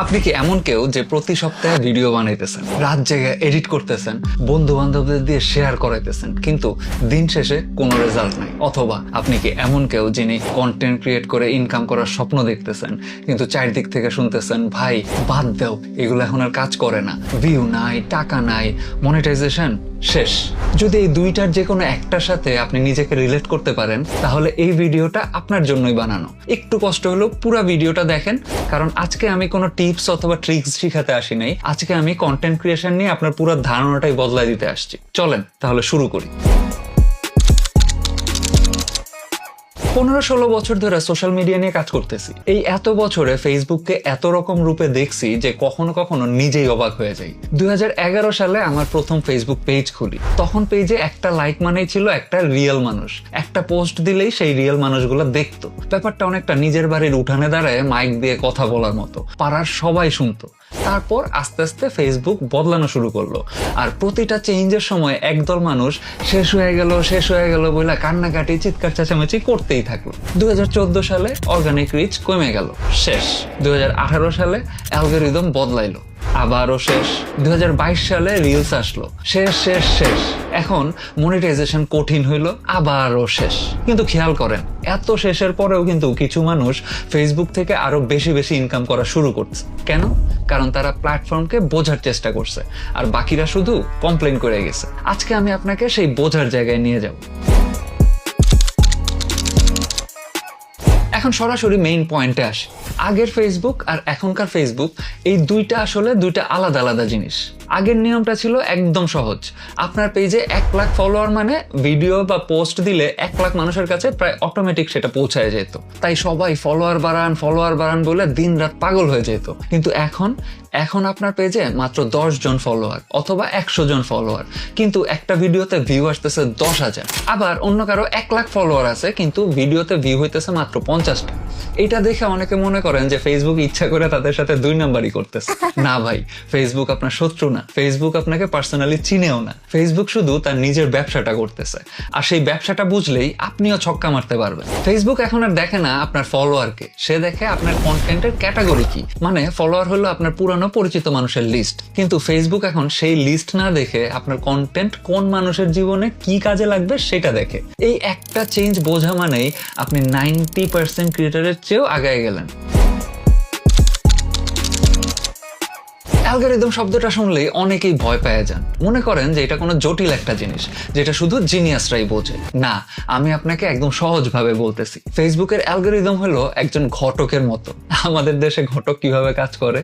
আপনি কি এমন কেউ যে প্রতি সপ্তাহে ভিডিও বানাইতেছেন, রাত জেগে এডিট করতেছেন, বন্ধু বান্ধবদের দিয়ে শেয়ার করাইতেছেন, কিন্তু দিন শেষে কোনো রেজাল্ট নাই? অথবা আপনি কি এমন কেউ যিনি কন্টেন্ট ক্রিয়েট করে ইনকাম করার স্বপ্ন দেখতেছেন, কিন্তু চারদিক থেকে শুনতেছেন ভাই বাদ দাও, এগুলো এখন আর কাজ করে না, ভিউ নাই, টাকা নাই, মনিটাইজেশন শেষ? যদি এই দুইটার যে কোনো একটার সাথে আপনি নিজেকে রিলেট করতে পারেন, তাহলে এই ভিডিওটা আপনার জন্যই বানানো। একটু কষ্ট হলেও পুরো ভিডিওটা দেখেন, কারণ আজকে আমি কোনো টিপস অথবা ট্রিক্স শিখাতে আসি নাই। আজকে আমি কন্টেন্ট ক্রিয়েশন নিয়ে আপনার পুরো ধারণাটাই বদলাই দিতে আসছি। চলেন তাহলে শুরু করি। 15-16 বছর ধরে সোশ্যাল মিডিয়া নিয়ে কাজ করতেছি। এই এত বছরে ফেসবুককে এত রকম রূপে দেখছি যে কখনো কখনো নিজেই অবাক হয়ে যাই। 2011 সালে আমার প্রথম ফেসবুক পেজ খুলি। তখন পেজে একটা লাইক মানেই ছিল একটা রিয়েল মানুষ। একটা পোস্ট দিলেই সেই রিয়েল মানুষগুলো দেখতো। ব্যাপারটা অনেকটা নিজের বাড়ির উঠানে দাঁড়ায় মাইক দিয়ে কথা বলার মতো। পাড়ার সবাই শুনতো। তারপর আস্তে আস্তে ফেসবুক বদলানো শুরু করলো, আর প্রতিটা চেঞ্জের সময় একদল মানুষ শেষ হয়ে গেল বলে কান্নাকাটি চিৎকার চেঁচামেচি করতেই থাকলো। 2014 সালে অর্গানিক রিচ কমে গেল, শেষ। 2018 সালে অ্যালগরিদম বদলাইলো, আবারও শেষ। 2022 সালে রিলস আসলো, শেষ। এখন মনিটাইজেশন কঠিন হইলো, আবারও শেষ। কিন্তু খেয়াল করেন, এত শেষের পরেও কিন্তু কিছু মানুষ ফেসবুক থেকে আরো বেশি ইনকাম করা শুরু করছে। কেন? কারণ তারা প্ল্যাটফর্মকে বোঝার চেষ্টা করছে, আর বাকিরা শুধু কমপ্লেন করে গেছে। আজকে আমি আপনাকে সেই বোঝার জায়গায় নিয়ে যাব। এখন সরাসরি মেইন পয়েন্টে আসি। আগের ফেসবুক আর এখনকার ফেসবুক, এই দুইটা আসলে দুইটা আলাদা আলাদা জিনিস। আগের নিয়মটা ছিল একদম সহজ। আপনার পেজে 1 লাখ ফলোয়ার মানে ভিডিও বা পোস্ট দিলে 1 লাখ মানুষের কাছে প্রায় অটোমেটিক সেটা পৌঁছায় যেত। তাই সবাই ফলোয়ার বাড়ান বলে দিন রাত পাগল হয়ে যেত। কিন্তু এখন আপনার পেজে মাত্র 10 জন ফলোয়ার অথবা 100 জন ফলোয়ার, কিন্তু একটা ভিডিওতে ভিউ আসতেছে 10,000। আবার অন্য কারো 1 লাখ ফলোয়ার আছে, কিন্তু ভিডিওতে ভিউ হইতেছে মাত্র 50টা। এটা দেখে অনেকে মনে করেন যে ফেসবুক ইচ্ছা করে তাদের সাথে 2 নাম্বারই করতেছে। না ভাই, ফেসবুক আপনার শত্রু না। ফেসবুক আপনাকে পার্সোনালি চিনেও না। ফেসবুক শুধু তার নিজের ব্যবসাটা করতেছে, আর সেই ব্যবসাটা বুঝলেই আপনিও ছক্কা মারতে পারবেন। ফেসবুক এখন আর দেখে না আপনার ফলোয়ারকে, সে দেখে আপনার কন্টেন্টের ক্যাটাগরি কি। মানে ফলোয়ার হলো আপনার পুরানো পরিচিত মানুষের লিস্ট, কিন্তু ফেসবুক এখন সেই লিস্ট না দেখে আপনার কন্টেন্ট কোন মানুষের জীবনে কি কাজে লাগবে সেটা দেখে। এই একটা চেঞ্জ বোঝা মানেই আপনি 90% ক্রিয়েটরের চেয়েও আগায় গেলেন। অ্যালগরিদম শব্দটা শুনলেই অনেকেই ভয় পেয়ে যান, মনে করেন যে এটা কোনো জটিল একটা জিনিস যেটা শুধু জিনিয়াসরাই বোঝে। না, আমি আপনাকে একদম সহজভাবে বলতেছি। ফেসবুকের অ্যালগরিদম হলো একজন ঘটকের মতো। আমাদের দেশে ঘটক কিভাবে কাজ করে